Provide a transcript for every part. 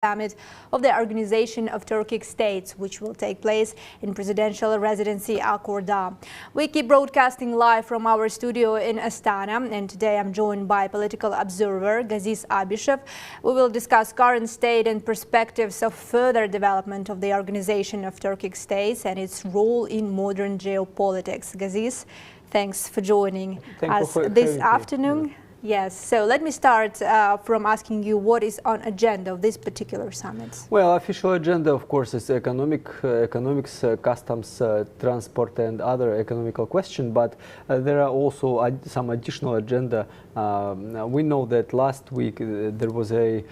Summit of the Organization of Turkic States, which will take place in presidential residency Akorda. We keep broadcasting live from our studio in Astana, and today I'm joined by political observer Gaziz Abishev. We will discuss current state and perspectives of further development of the Organization of Turkic States and its role in modern geopolitics. Gaziz, thanks for joining us this afternoon. Yes, so let me start from asking you what is on agenda of this particular summit. Well, official agenda, of course, is economics, customs, transport, and other economical questions. But there are also some additional agenda. We know that last week there was a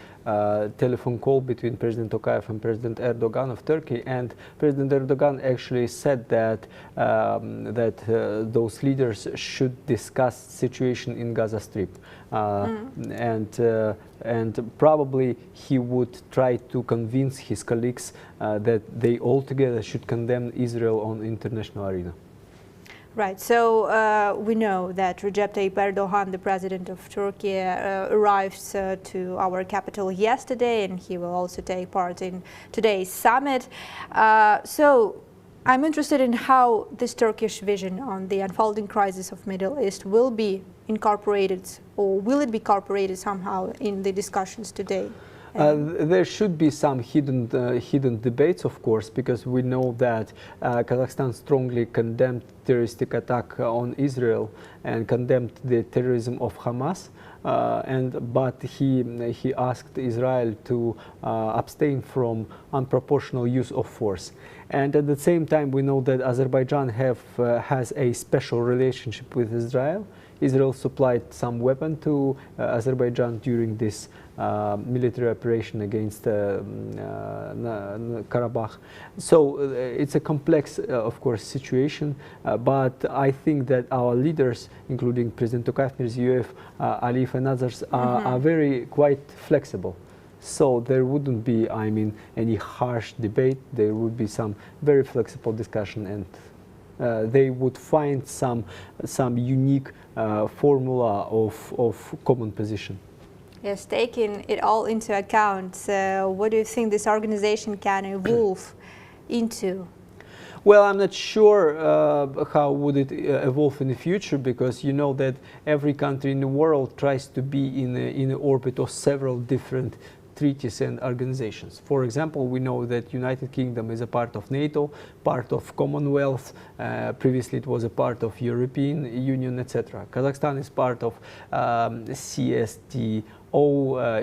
telephone call between President Tokayev and President Erdogan of Turkey, and President Erdogan actually said that those leaders should discuss situation in Gaza Strip, and probably he would try to convince his colleagues that they all together should condemn Israel on international arena. Right, so we know that Recep Tayyip Erdogan, the president of Turkey, arrived to our capital yesterday, and he will also take part in today's summit. So I'm interested in how this Turkish vision on the unfolding crisis of Middle East will be incorporated, or will it be incorporated somehow in the discussions today? There should be some hidden debates, of course, because we know that Kazakhstan strongly condemned terroristic attack on Israel and condemned the terrorism of Hamas. But he asked Israel to abstain from unproportional use of force. And at the same time, we know that Azerbaijan has a special relationship with Israel. Israel supplied some weapon to Azerbaijan during this military operation against Karabakh. So it's a complex, of course, situation. But I think that our leaders, including President Tokayev, Mirziyoyev, Aliyev, and others, are quite flexible. So there wouldn't be, any harsh debate. There would be some very flexible discussion, and they would find some unique formula of common position. Yes, taking it all into account, what do you think this organization can evolve into? Well, I'm not sure how would it evolve in the future, because you know that every country in the world tries to be in the orbit of several different treaties and organizations. For example, we know that United Kingdom is a part of NATO, part of Commonwealth. Previously, it was a part of European Union, etc. Kazakhstan is part of CSTO,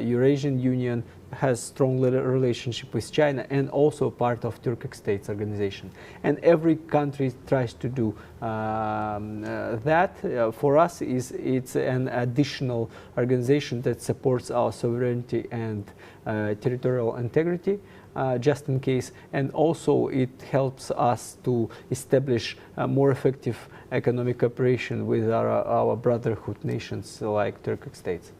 Eurasian Union, has strong relationship with China, and also part of Turkic States organization. And every country tries to do that. For us, it's an additional organization that supports our sovereignty and territorial integrity, just in case. And also it helps us to establish a more effective economic cooperation with our brotherhood nations like Turkic States.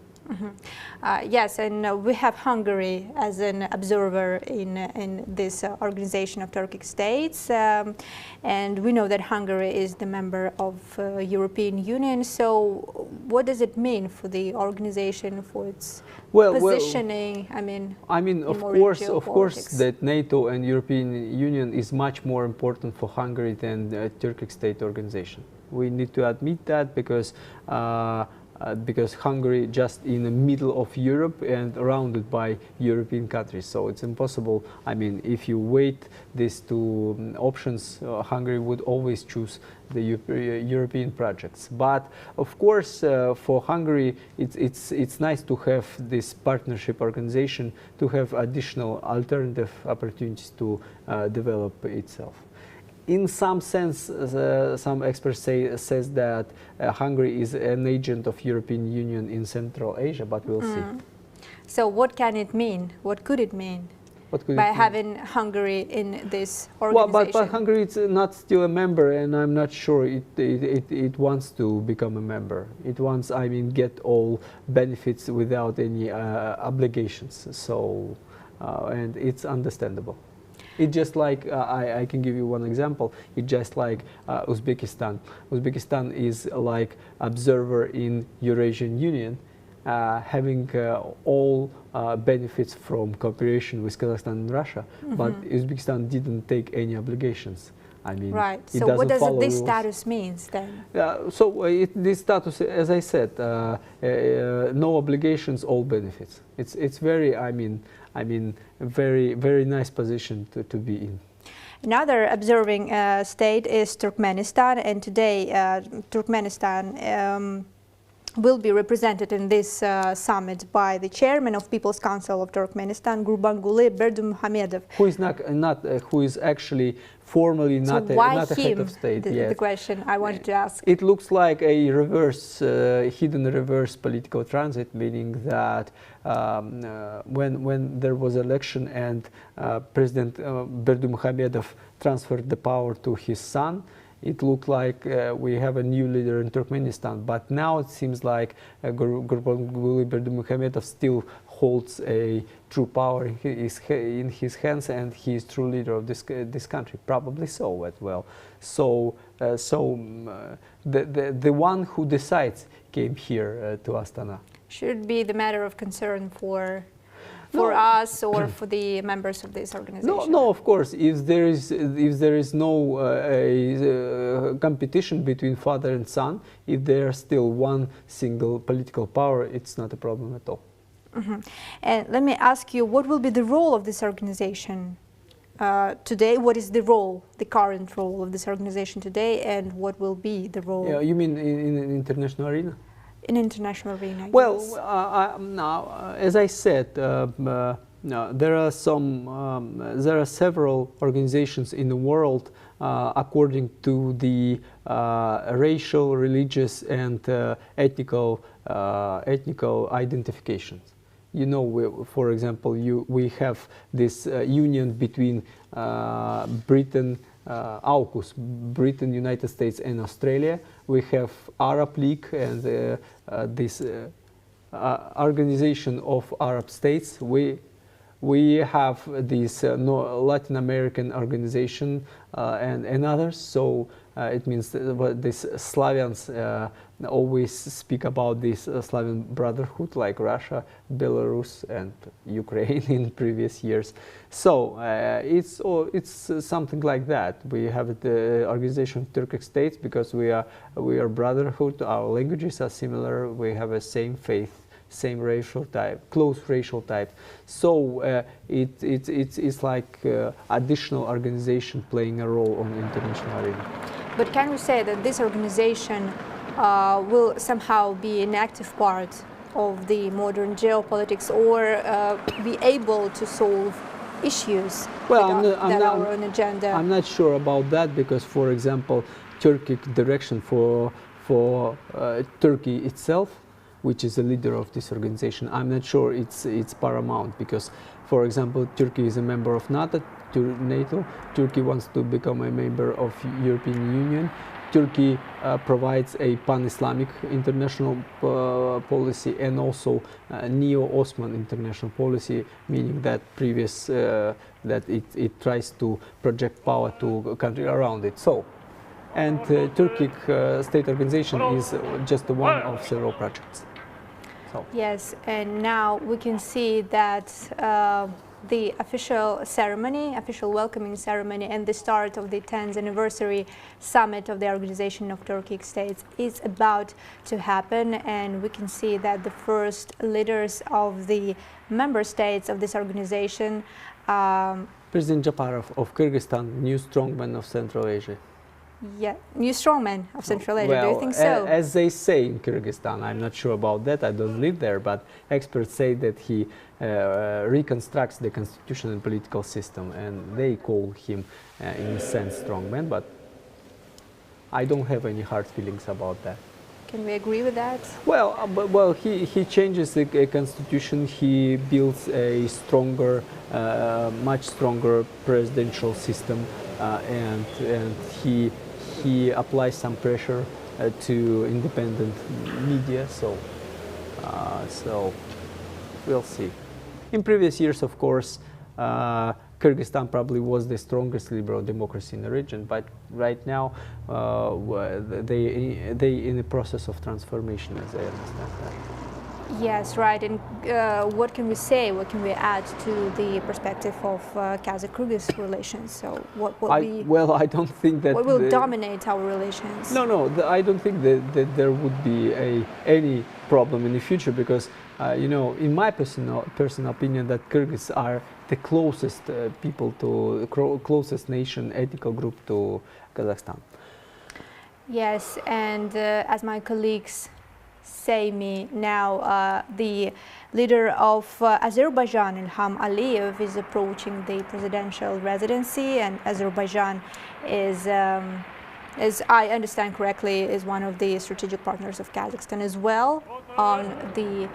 Yes, and we have Hungary as an observer in this Organization of Turkic States, and we know that Hungary is the member of European Union. So what does it mean for the organization, for its positioning? Of course, that NATO and European Union is much more important for Hungary than the Turkic State organization. We need to admit that, because Hungary just in the middle of Europe and surrounded by European countries. So it's impossible. If you weight these two options, Hungary would always choose the European projects. But of course, for Hungary, it's nice to have this partnership organization, to have additional alternative opportunities to develop itself. In some sense, some experts says that Hungary is an agent of European Union in Central Asia, but we'll see. So what can it mean? What could it mean by having Hungary in this organization? Well, but Hungary is not still a member, and I'm not sure it wants to become a member. It wants, get all benefits without any obligations. So, and it's understandable. It's just like, I can give you one example. It's just like Uzbekistan. Uzbekistan is like observer in Eurasian Union, having all benefits from cooperation with Kazakhstan and Russia, but Uzbekistan didn't take any obligations. I mean, right. it So what does follow this rules. status means then? This status, as I said, no obligations, all benefits. It's very, I mean, very nice position to be in. Another observing state is Turkmenistan, and today Turkmenistan will be represented in this summit by the chairman of People's Council of Turkmenistan, Gurbanguly Berdimuhamedov. Who is actually formally not a head of state. The question I wanted to ask. It looks like a hidden reverse political transit, meaning that when there was election and President Berdimuhamedov transferred the power to his son, it looked like we have a new leader in Turkmenistan, but now it seems like Gurbanguly Berdimuhamedov still holds a true power in his hands, and he is true leader of this country. Probably so as well. So the one who decides came here to Astana. Should be the matter of concern for us or for the members of this organization? No, of course. If there is no competition between father and son, if they are still one single political power, it's not a problem at all. And let me ask you, what will be the role of this organization today? What is the role, the current role of this organization today, and what will be the role? Yeah, you mean in international arena? In international arena. Well, yes. now, as I said, there are several organizations in the world according to the racial, religious, and ethnical identifications. You know, for example, we have this union between Britain, AUKUS, Britain, United States, and Australia. We have Arab League and this organization of Arab states. We have this Latin American organization and others. So it means that these Slavians always speak about this Slavian brotherhood, like Russia, Belarus, and Ukraine in previous years. So it's something like that. We have the organization of Turkic states because we are brotherhood. Our languages are similar. We have a same faith, same racial type, close racial type. So it's like additional organization playing a role on the international arena. But can we say that this organization will somehow be an active part of the modern geopolitics, or be able to solve issues that are on agenda? I'm not sure about that because, for example, Turkic direction for Turkey itself, which is the leader of this organization, I'm not sure it's paramount because, for example, Turkey is a member of NATO. Turkey wants to become a member of European Union. Turkey provides a pan-Islamic international policy and also neo-Ottoman international policy, meaning that that it tries to project power to a country around it. So, and Turkic state organization is just one of several projects. So. Yes, and now we can see that the official welcoming ceremony and the start of the 10th anniversary summit of the Organization of Turkic States is about to happen, and we can see that the first leaders of the member states of this organization. President Japarov of Kyrgyzstan, new strongman of Central Asia. Yeah, new strongman of Central Asia. Well, do you think so? As they say in Kyrgyzstan, I'm not sure about that. I don't live there, but experts say that he reconstructs the constitution and political system, and they call him, in a sense, strongman. But I don't have any hard feelings about that. Can we agree with that? Well, he changes the constitution. He builds a stronger, much stronger presidential system, and he applies some pressure to independent media. So we'll see. In previous years, of course, Kyrgyzstan probably was the strongest liberal democracy in the region, but right now they in the process of transformation, as I understand that. Yes, right. And what can we say? What can we add to the perspective of Kazakh-Kyrgyz relations? So, well, I don't think that what will dominate our relations? No, I don't think that there would be any problem in the future because, you know, in my personal opinion, that Kyrgyz are the closest people to closest nation, ethical group to Kazakhstan. Yes, and as my colleagues say me now, the leader of Azerbaijan, Ilham Aliyev, is approaching the presidential residency, and Azerbaijan is, as I understand correctly, is one of the strategic partners of Kazakhstan as well on the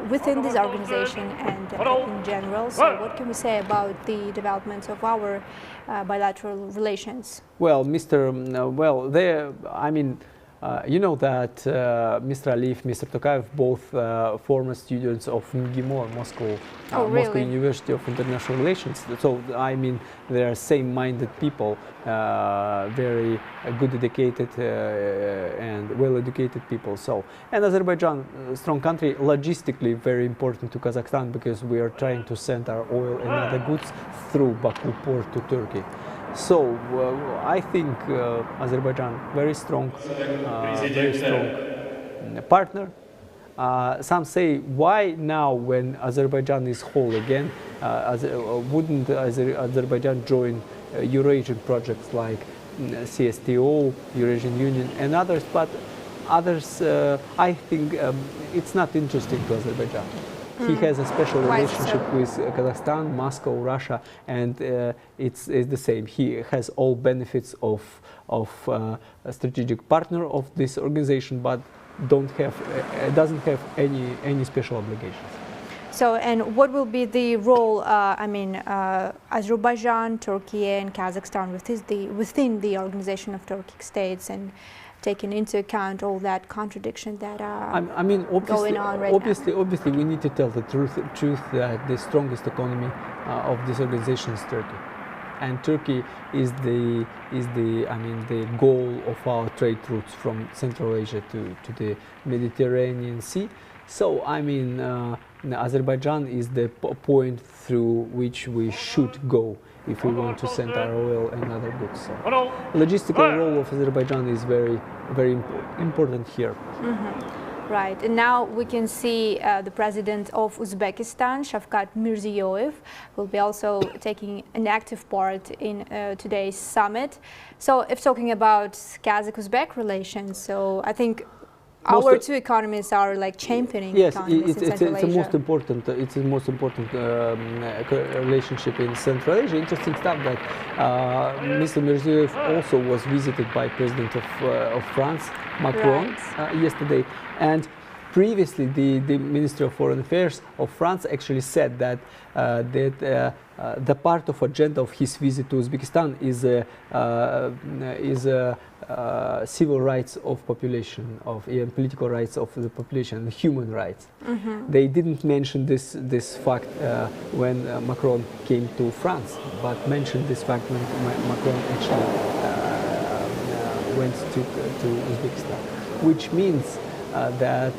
within this organization and in general. So, what can we say about the developments of our bilateral relations? Well, I mean. You know that Mr. Aliyev, Mr. Tokayev, both former students of MGIMO, Moscow University of International Relations. So, I mean, they are same-minded people, very good, educated and well-educated people. So, and Azerbaijan, strong country, logistically very important to Kazakhstan because we are trying to send our oil and other goods through Baku port to Turkey. So I think Azerbaijan very strong partner. Some say, why now when Azerbaijan is whole again, wouldn't Azerbaijan join Eurasian projects like CSTO, Eurasian Union and others? But others, I think it's not interesting to Azerbaijan. He has a special relationship with Kazakhstan, Moscow, Russia, and it's the same. He has all benefits of a strategic partner of this organization, but doesn't have any special obligations. So, and what will be the role? Azerbaijan, Turkey, and Kazakhstan within the organization of Turkic states, and taking into account all that contradiction that are going on right now. Obviously, we need to tell the truth that the strongest economy of this organization is Turkey, and Turkey is the goal of our trade routes from Central Asia to the Mediterranean Sea. So, Azerbaijan is the point through which we should go if we want to send our oil and other goods. So, logistical role of Azerbaijan is very, very important here. Mm-hmm. Right, and now we can see the president of Uzbekistan, Shavkat Mirziyoyev, will be also taking an active part in today's summit. So, if talking about Kazakh-Uzbek relations, so I think our two economies are like championing economies in Central Asia. It's the most important relationship in Central Asia. Interesting stuff that Mr. Mirziyoyev also was visited by President of France, Macron, yesterday. And previously, the Ministry of Foreign Affairs of France actually said that the part of agenda of his visit to Uzbekistan is civil rights of population, political rights of the population, and human rights. Mm-hmm. They didn't mention this fact when Macron came to France, but mentioned this fact when Macron actually went to Uzbekistan, which means that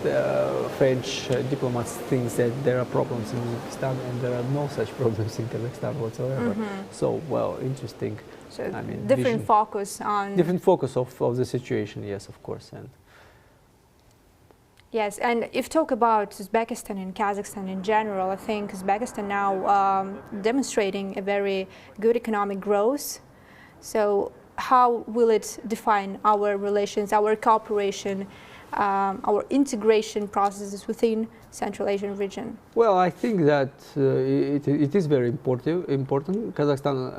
French diplomats think that there are problems in Uzbekistan and there are no such problems in Kazakhstan whatsoever. Mm-hmm. So, well, interesting. So different focus of the situation, yes, of course. And yes, and if talk about Uzbekistan and Kazakhstan in general, I think Uzbekistan now demonstrating a very good economic growth. So how will it define our relations, our cooperation, our integration processes within Central Asian region? Well, I think that it is very important. Kazakhstan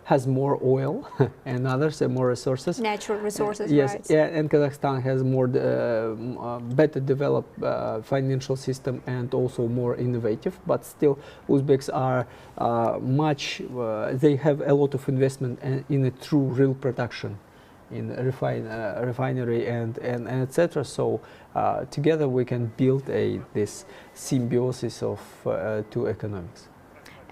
has more oil and others and more resources. Natural resources, yes, right? Yeah, and Kazakhstan has more better developed financial system and also more innovative. But still, Uzbeks are they have a lot of investment in a true real production, in refinery and etc. So together we can build this symbiosis of two economics.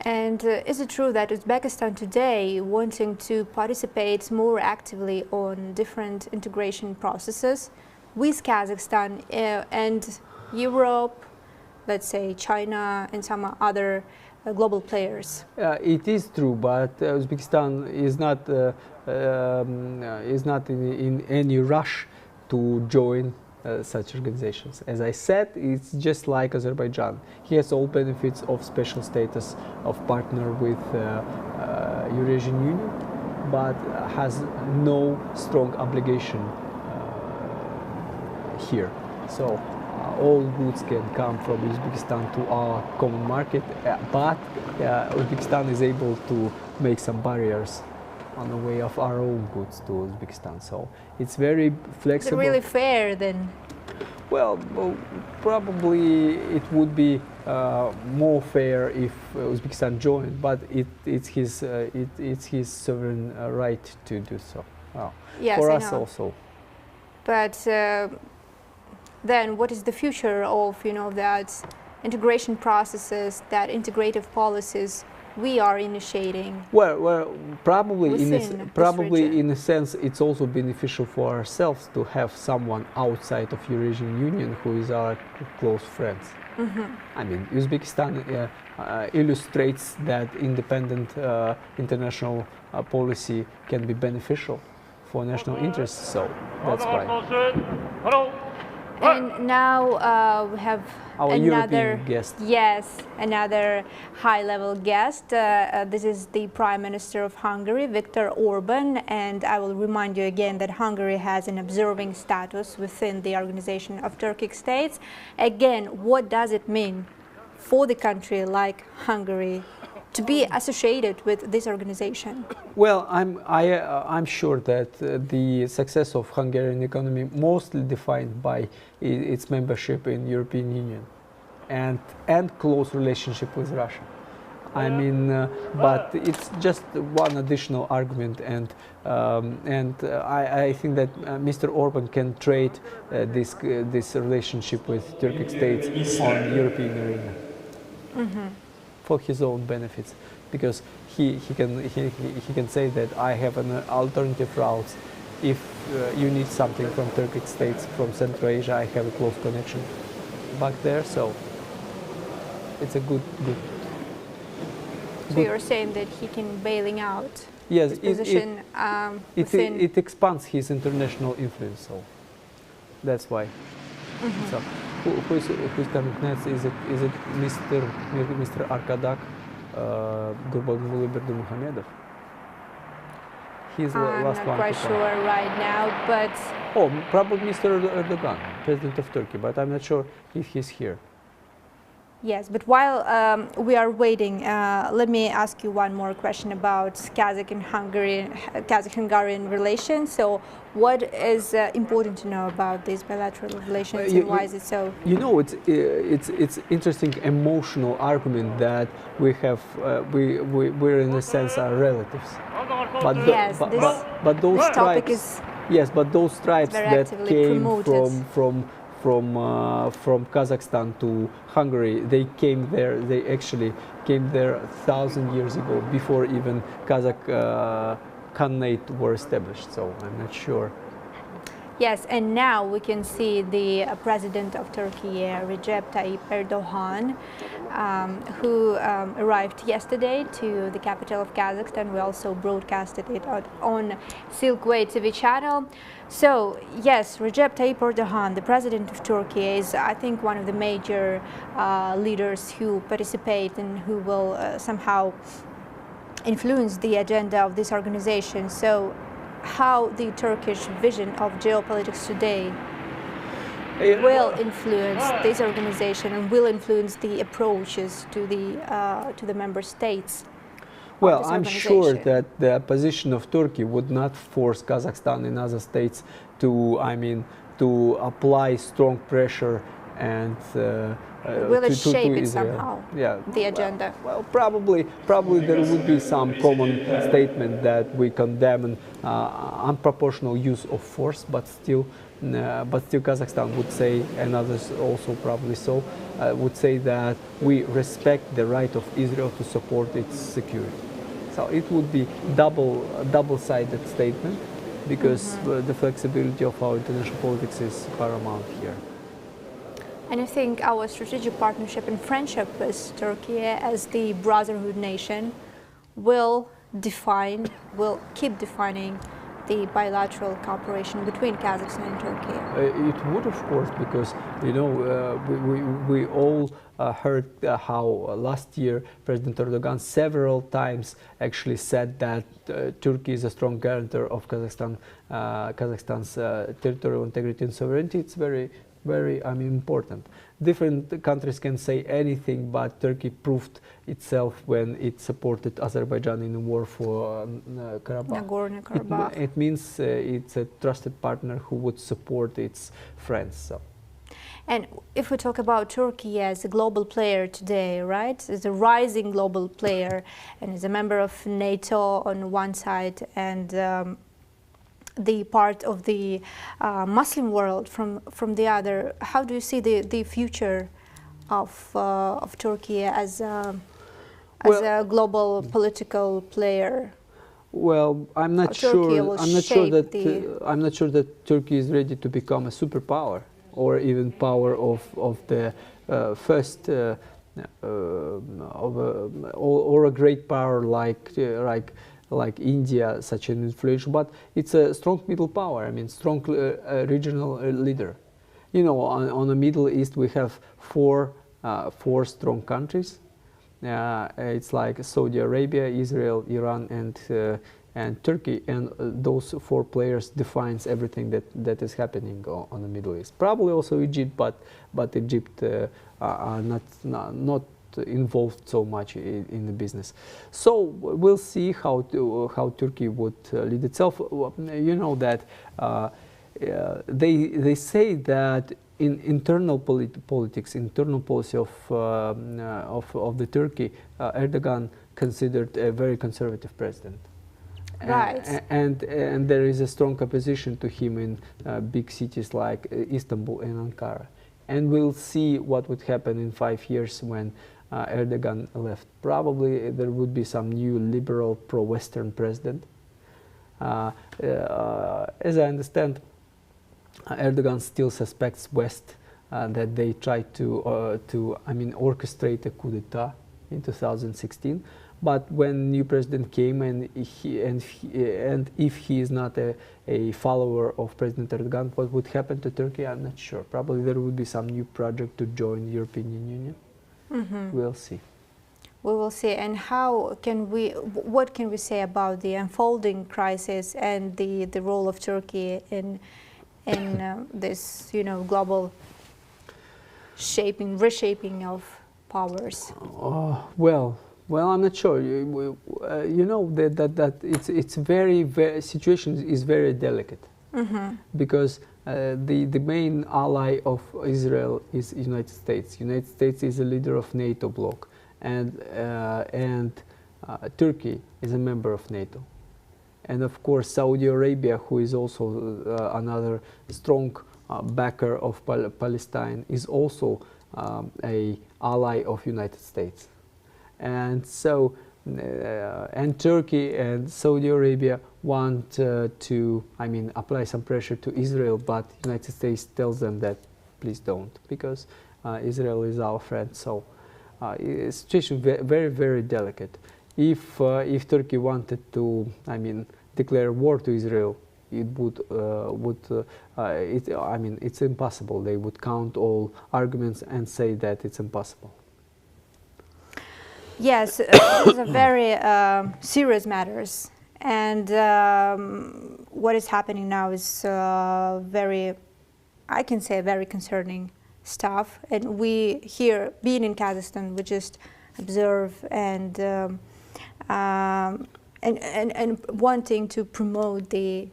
And is it true that Uzbekistan today wanting to participate more actively on different integration processes with Kazakhstan and Europe, let's say China and some other global players? It is true, but Uzbekistan is not in any rush to join such organizations. As I said, it's just like Azerbaijan. He has all benefits of special status of partner with Eurasian Union, but has no strong obligation here. So all goods can come from Uzbekistan to our common market, but Uzbekistan is able to make some barriers on the way of our own goods to Uzbekistan. So it's very flexible. Is it really fair then? Well, probably it would be more fair if Uzbekistan joined, but it's his sovereign right to do so. Yes, for I us know. also. But then what is the future of that integration processes, that integrative policies we are initiating? Well, probably region. in a sense, it's also beneficial for ourselves to have someone outside of Eurasian Union who is our close friends. I mean, Uzbekistan illustrates that independent international policy can be beneficial for national interests. So that's why. And now we have our another European guest. Yes, another high-level guest. This is the Prime Minister of Hungary, Viktor Orban, and I will remind you again that Hungary has an observing status within the Organization of Turkic States. Again, what does it mean for the country like Hungary to be associated with this organization? Well, I'm sure that the success of Hungarian economy mostly defined by its membership in European Union and close relationship with Russia. I mean, but it's just one additional argument, and I think that Mr. Orban can trade this relationship with Turkic states on European arena. For his own benefits, because he can say that I have an alternative routes. If you need something from Turkic states, from Central Asia, I have a close connection back there. So it's a good. So you're saying that he can bailing out yes, his position it expands his international influence. So that's why. So. Who's coming next? Is it Mr. Arkadak Gurbanguly Berdimuhamedov? He's the last one. I'm not quite sure right now, but probably Mr. Erdogan, President of Turkey, but I'm not sure if he's here. Yes, but while we are waiting, let me ask you one more question about Kazakh-Hungarian relations. So, what is important to know about these bilateral relations, and why is it so? You know, it's interesting emotional argument that we have. We're in a sense our relatives. But those tribes, but those tribes that came from Kazakhstan to Hungary, they came there. They actually came there 1,000 years ago, before even Kazakh Khanate were established. So I'm not sure. Yes, and now we can see the President of Turkey, Recep Tayyip Erdogan, who arrived yesterday to the capital of Kazakhstan. We also broadcasted it on Silkway TV channel. So, yes, Recep Tayyip Erdogan, the President of Turkey, is, I think, one of the major leaders who participate and who will somehow influence the agenda of this organization. So, how the Turkish vision of geopolitics today will influence this organization and will influence the approaches to the member states. Well, I'm sure that the position of Turkey would not force Kazakhstan and other states to apply strong pressure and will it shape it Israel. somehow? Yeah, the agenda. Well, probably there would be some common statement that we condemn unproportional use of force, but still Kazakhstan would say, and others also probably so, would say that we respect the right of Israel to support its security. So it would be double-sided statement, because the flexibility of our international politics is paramount here. And I think our strategic partnership and friendship with Turkey as the brotherhood nation will keep defining the bilateral cooperation between Kazakhstan and Turkey. It would, of course, because we all heard how last year President Erdogan several times actually said that Turkey is a strong guarantor of Kazakhstan's territorial integrity and sovereignty. It's very important. Different countries can say anything, but Turkey proved itself when it supported Azerbaijan in the war for Karabakh. Nagorno-Karabakh. It means it's a trusted partner who would support its friends. So. And if we talk about Turkey as a global player today, right, as a rising global player and as a member of NATO on one side and the part of the Muslim world from the other, how do you see the future of Turkey as a global political player? Well, I'm not sure. I'm not sure that Turkey is ready to become a superpower or even power of the first or a great power like India, such an influential, but it's a strong middle power. I mean, strong regional leader. You know, on the Middle East we have four strong countries. It's like Saudi Arabia, Israel, Iran, and Turkey, and those four players defines everything that is happening on the Middle East. Probably also Egypt, but Egypt are not involved so much in the business. So we'll see how Turkey would lead itself. You know that they say that in internal politics, internal policy of the Turkey, Erdogan considered a very conservative president. Right. And there is a strong opposition to him in big cities like Istanbul and Ankara. And we'll see what would happen in 5 years when Erdogan left. Probably there would be some new liberal pro-Western president. As I understand, Erdogan still suspects West that they tried to orchestrate a coup d'état in 2016. But when new president came and if he is not a follower of President Erdogan, what would happen to Turkey? I'm not sure. Probably there would be some new project to join the European Union. We'll see. We will see. And what can we say about the unfolding crisis and the role of Turkey in this, global reshaping of powers? Well, I'm not sure. You know that it's very situation is very delicate because the main ally of Israel is United States. United States is a leader of NATO bloc, and Turkey is a member of NATO, and of course Saudi Arabia, who is also another strong backer of Palestine, is also a ally of United States. And so, and Turkey and Saudi Arabia want to, apply some pressure to Israel, but United States tells them that please don't, because Israel is our friend. So, situation very, very delicate. If Turkey wanted to, declare war to Israel, it it's impossible. They would count all arguments and say that it's impossible. Yes, these are very serious matters, and what is happening now is very concerning stuff. And we here, being in Kazakhstan, we just observe and wanting to promote the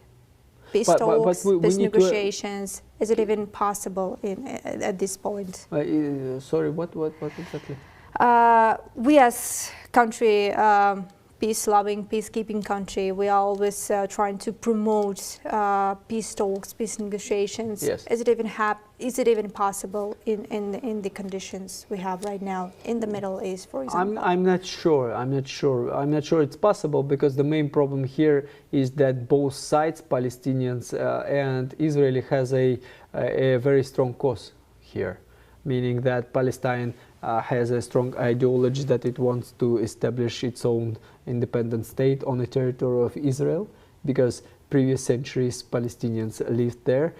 peace talks, peace negotiations. Is it even possible at this point? Sorry, what exactly? We as country peace-loving, peacekeeping country. We are always trying to promote peace talks, peace negotiations. Yes. Is it even possible in the conditions we have right now in the Middle East, for example? I'm not sure. I'm not sure it's possible, because the main problem here is that both sides, Palestinians and Israeli, has a very strong cause here, meaning that Palestine has a strong ideology that it wants to establish its own independent state on the territory of Israel, because previous centuries Palestinians lived there.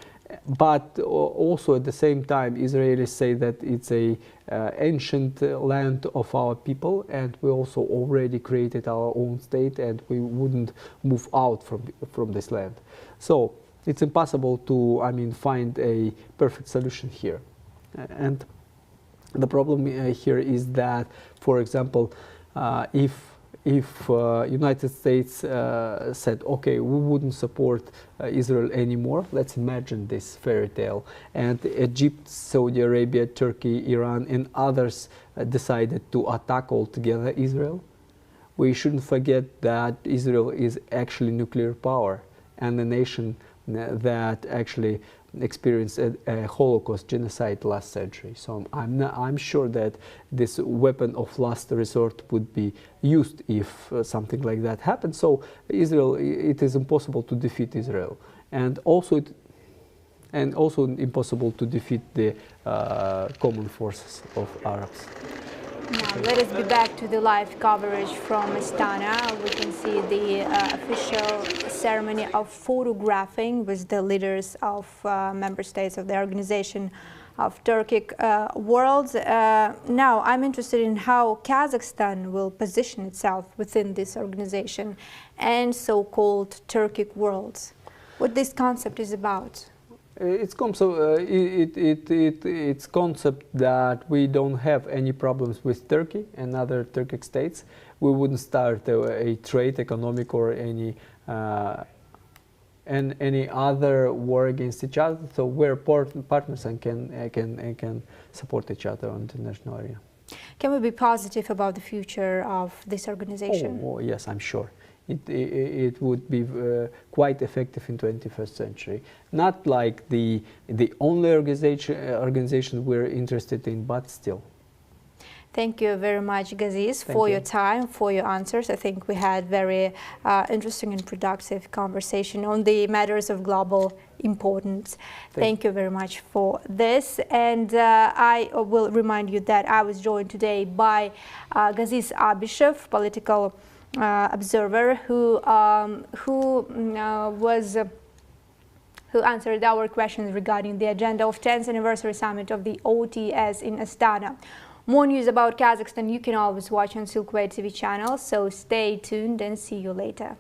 But also at the same time, Israelis say that it's a ancient land of our people, and we also already created our own state, and we wouldn't move out from this land. So it's impossible to, find a perfect solution here. And the problem here is that, for example, if United States said, okay, we wouldn't support Israel anymore, let's imagine this fairy tale, and Egypt, Saudi Arabia, Turkey, Iran, and others decided to attack altogether Israel, we shouldn't forget that Israel is actually nuclear power, and a nation that actually experienced a Holocaust genocide last century. So I'm sure that this weapon of last resort would be used if something like that happened. So Israel, it is impossible to defeat Israel, and also impossible to defeat the common forces of Arabs. Now, let us be back to the live coverage from Astana. We can see the official ceremony of photographing with the leaders of member states of the Organization of Turkic Worlds. Now, I'm interested in how Kazakhstan will position itself within this organization and so-called Turkic Worlds. What this concept is about? It's concept that we don't have any problems with Turkey and other Turkic states. We wouldn't start a trade, economic, or any other war against each other. So we're partners and can support each other on the international area. Can we be positive about the future of this organization? Oh yes, I'm sure. It would be quite effective in 21st century. Not like the only organization we're interested in, but still. Thank you very much, Gaziz, for your time, for your answers. I think we had very interesting and productive conversation on the matters of global importance. Thank you very much for this. And I will remind you that I was joined today by Gaziz Abishev, political observer, who answered our questions regarding the agenda of 10th anniversary summit of the OTS in Astana. More news about Kazakhstan you can always watch on Silkway TV channel, so stay tuned and see you later.